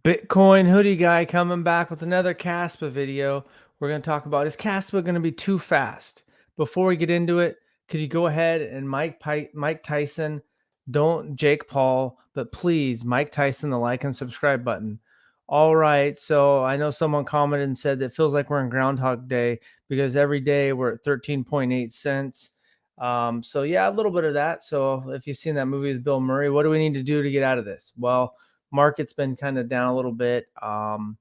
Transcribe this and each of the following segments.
Bitcoin hoodie guy coming back with another KASPA video. We're going to talk about, is KASPA going to be too fast? Before we get into it, could you go ahead and Mike Tyson, don't Jake Paul, but please Mike Tyson the like and subscribe button. All right, so I know someone commented and said that it feels like we're in Groundhog Day because every day we're at 13.8 cents. So yeah, a little bit of that. So if you've seen that movie with Bill Murray, what do we need to do to get out of this? Well, market's been kind of down a little bit. Biden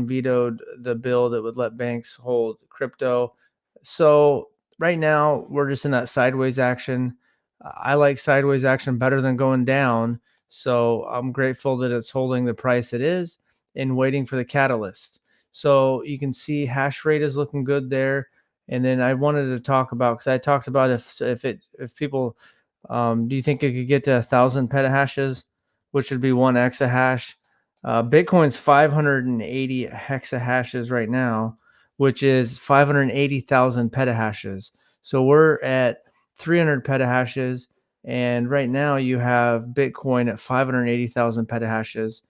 vetoed the bill that would let banks hold crypto. So right now we're just in that sideways action. I like sideways action better than going down. So I'm grateful that it's holding the price it is and waiting for the catalyst. So you can see hash rate is looking good there. And then I wanted to talk about, because I talked about if people, do you think it could get to 1,000 petahashes, which would be 1 exahash? Bitcoin's 580 hexahashes right now, which is 580,000 petahashes. So we're at 300 petahashes, and right now you have Bitcoin at 580,000 petahashes.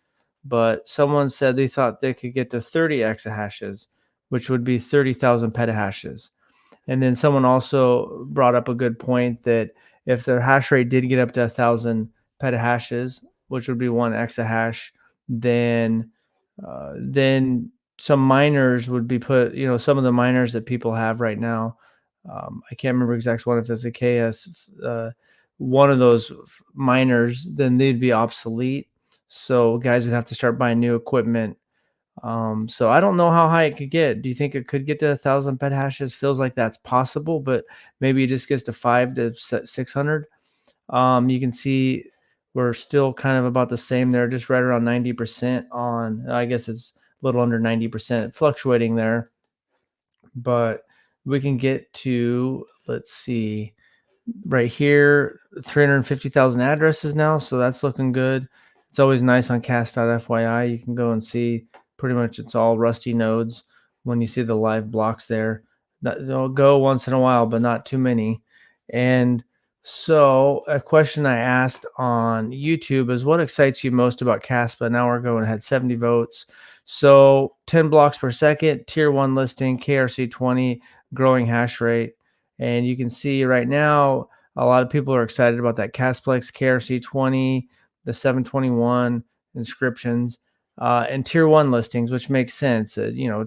But someone said they thought they could get to 30 exahashes, which would be 30,000 petahashes. And then someone also brought up a good point that if their hash rate did get up to 1,000 petahashes, which would be 1 exahash, then some miners would be put, some of the miners that people have right now. I can't remember exact one, if it's a KS, one of those miners, then they'd be obsolete. So guys would have to start buying new equipment. So I don't know how high it could get. Do you think it could get to 1,000 petahashes? Feels like that's possible, but maybe it just gets to 500 to 600. You can see we're still kind of about the same there, just right around 90% on, I guess it's a little under 90%, fluctuating there. But we can get to, let's see, right here, 350,000 addresses now. So that's looking good. It's always nice on cast.fyi. You can go and see pretty much it's all rusty nodes when you see the live blocks there. They'll go once in a while, but not too many. And so a question I asked on YouTube is, what excites you most about KASPA? Now we're going ahead, 70 votes. So 10 blocks per second, tier 1 listing, KRC20, growing hash rate. And you can see right now, a lot of people are excited about that Casplex KRC20, the 721 inscriptions, and tier 1 listings, which makes sense.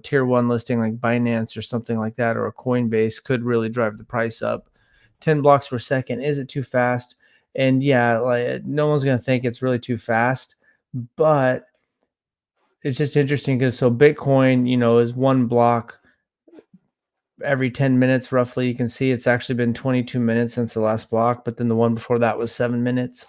Tier 1 listing like Binance or something like that, or a Coinbase, could really drive the price up. 10 blocks per second, is it too fast? And yeah, like, no one's going to think it's really too fast, but it's just interesting because Bitcoin, is 1 block every 10 minutes roughly. You can see it's actually been 22 minutes since the last block, but then the one before that was 7 minutes.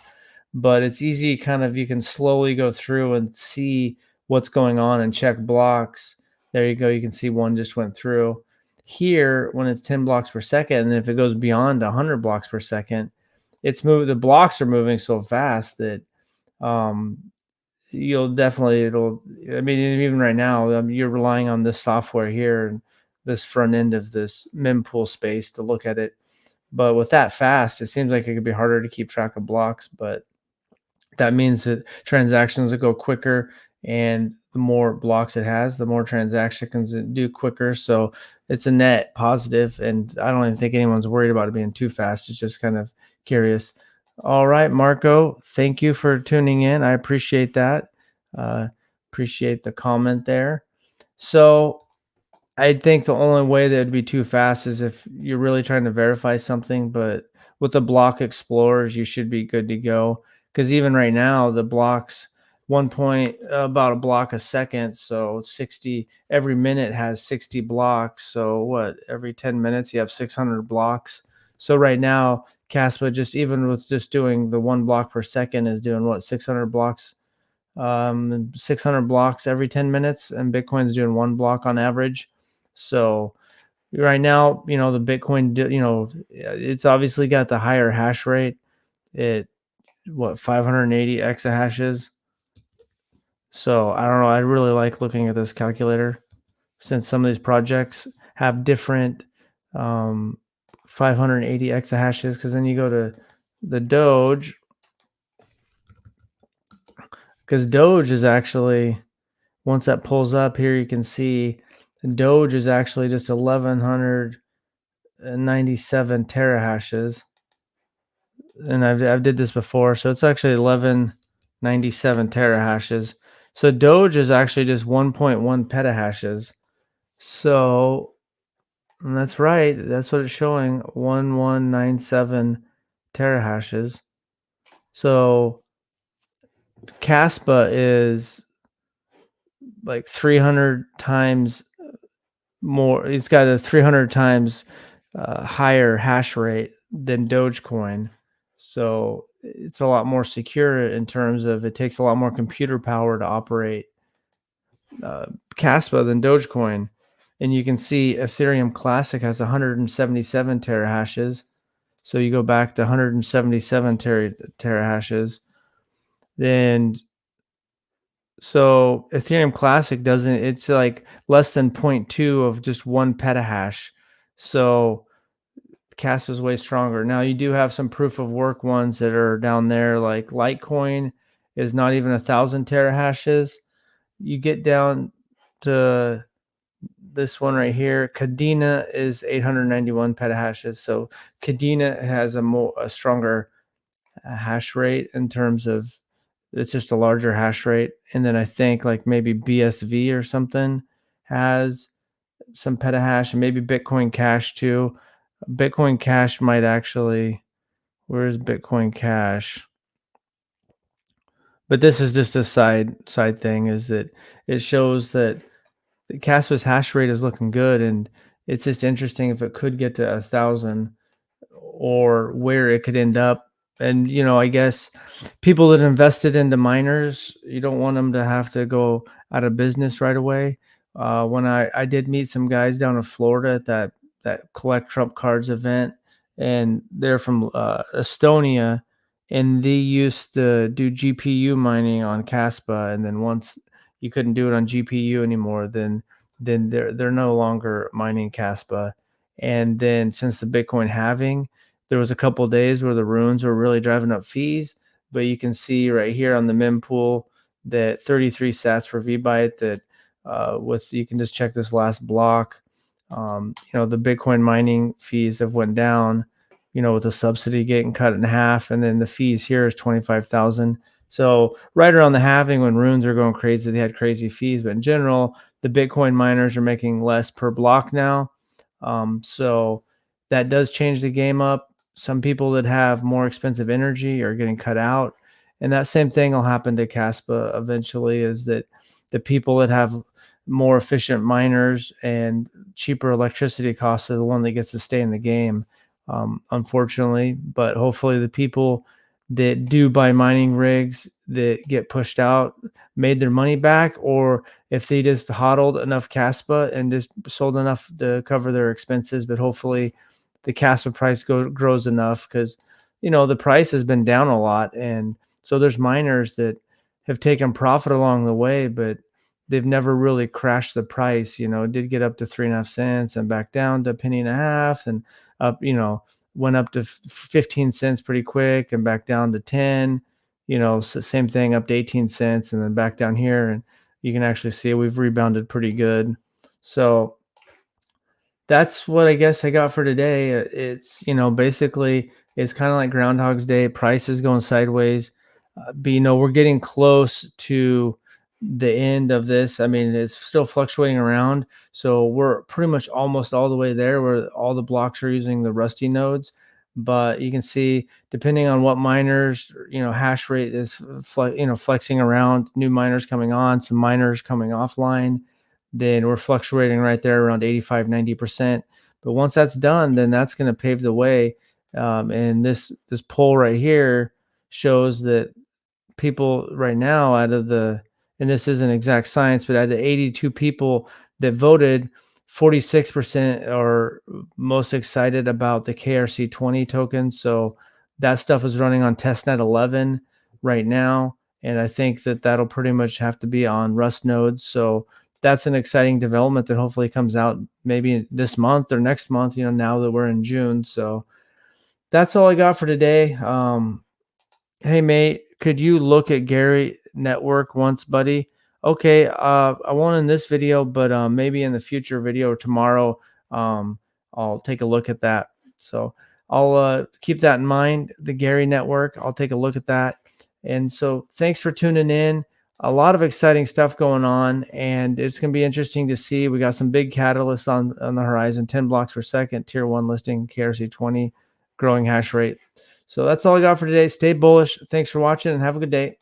But it's easy, you can slowly go through and see what's going on and check blocks. There you go. You can see one just went through. Here, when it's 10 blocks per second, and if it goes beyond 100 blocks per second, it's moved. The blocks are moving so fast that even right now, you're relying on this software here and this front end of this mempool space to look at it. But with that fast, it seems like it could be harder to keep track of blocks, but that means that transactions will go quicker, and the more blocks it has, the more transactions can do quicker. So it's a net positive, and I don't even think anyone's worried about it being too fast. It's just kind of curious. All right, Marco, thank you for tuning in. I appreciate that. Appreciate the comment there. So I think the only way that it'd be too fast is if you're really trying to verify something, but with the block explorers, you should be good to go. Because even right now, the blocks, about a block a second. So 60, every minute has 60 blocks. So what, every 10 minutes, you have 600 blocks. So right now, KASPA, just even with just doing the 1 block per second, is doing what, 600 blocks? 600 blocks every 10 minutes, and Bitcoin's doing 1 block on average. So right now, the Bitcoin, it's obviously got the higher hash rate at 580 exahashes. So I don't know. I really like looking at this calculator, since some of these projects have different 580 exahashes, because then you go to the Doge, because Doge is actually, once that pulls up here, you can see Doge is actually just 1197 terahashes, and I've did this before, so it's actually 1197 terahashes. So Doge is actually just 1.1 petahashes. So that's right. That's what it's showing. 1197 terahashes. So KASPA is like 300 times more. It's got a 300 times higher hash rate than Dogecoin. So it's a lot more secure in terms of it takes a lot more computer power to operate uh, KASPA than Dogecoin. And you can see Ethereum Classic has 177 terahashes. So you go back to 177 terahashes. Then so Ethereum Classic doesn't, it's like less than zero point 0.2 of just one petahash. So CAS is way stronger. Now you do have some proof of work ones that are down there, like Litecoin is not even 1,000 terahashes. You get down to this one right here. Cadena is 891 petahashes. So Cadena has a stronger hash rate in terms of it's just a larger hash rate. And then I think like maybe BSV or something has some petahash, and maybe Bitcoin Cash too. Bitcoin Cash might actually, where's Bitcoin Cash? But this is just a side thing, is that it shows that the Caspa's hash rate is looking good, and it's just interesting if it could get to 1,000 or where it could end up. And I guess people that invested into miners, you don't want them to have to go out of business right away. When I did meet some guys down in Florida at that collect Trump cards event, and they're from Estonia, and they used to do GPU mining on Caspa, and then once you couldn't do it on GPU anymore, then they're no longer mining Caspa. And then since the Bitcoin halving, there was a couple of days where the runes were really driving up fees, but you can see right here on the mempool that 33 sats per vbyte, that with, you can just check this last block. The Bitcoin mining fees have went down, with the subsidy getting cut in half, and then the fees here is 25,000. So right around the halving, when runes are going crazy, they had crazy fees, but in general, the Bitcoin miners are making less per block now. So that does change the game up. Some people that have more expensive energy are getting cut out. And that same thing will happen to Caspa eventually, is that the people that have more efficient miners and cheaper electricity costs are the one that gets to stay in the game, unfortunately. But hopefully the people that do buy mining rigs that get pushed out made their money back, or if they just hodled enough Caspa and just sold enough to cover their expenses. But hopefully the Caspa price grows enough, because the price has been down a lot, and so there's miners that have taken profit along the way, but they've never really crashed the price. It did get up to 3.5 cents and back down to a penny and a half, and up, went up to 15 cents pretty quick and back down to 10. Same thing, up to 18 cents and then back down here, and you can actually see we've rebounded pretty good. So that's what I guess I got for today. It's, basically it's kind of like Groundhog's Day. Price is going sideways, but we're getting close to the end of this. I mean, it's still fluctuating around, so we're pretty much almost all the way there, where all the blocks are using the Rusty nodes. But you can see, depending on what miners, hash rate is flexing around, new miners coming on, some miners coming offline, then we're fluctuating right there around 85-90%. But once that's done, then that's going to pave the way. And this poll right here shows that people right now, out of the, and this isn't exact science, but out of the 82 people that voted, 46% are most excited about the KRC20 token. So that stuff is running on testnet 11 right now, and I think that that'll pretty much have to be on Rust nodes. So that's an exciting development that hopefully comes out maybe this month or next month, now that we're in June. So that's all I got for today. Hey, mate, could you look at Gary network once, buddy. Okay, I won't in this video, but maybe in the future video or tomorrow, um, I'll take a look at that. So I'll keep that in mind. The Gary Network, I'll take a look at that. And so thanks for tuning in. A lot of exciting stuff going on, and it's going to be interesting to see. We got some big catalysts on the horizon. 10 blocks per second, tier 1 listing, KRC20, growing hash rate. So that's all I got for today. Stay bullish. Thanks for watching and have a good day.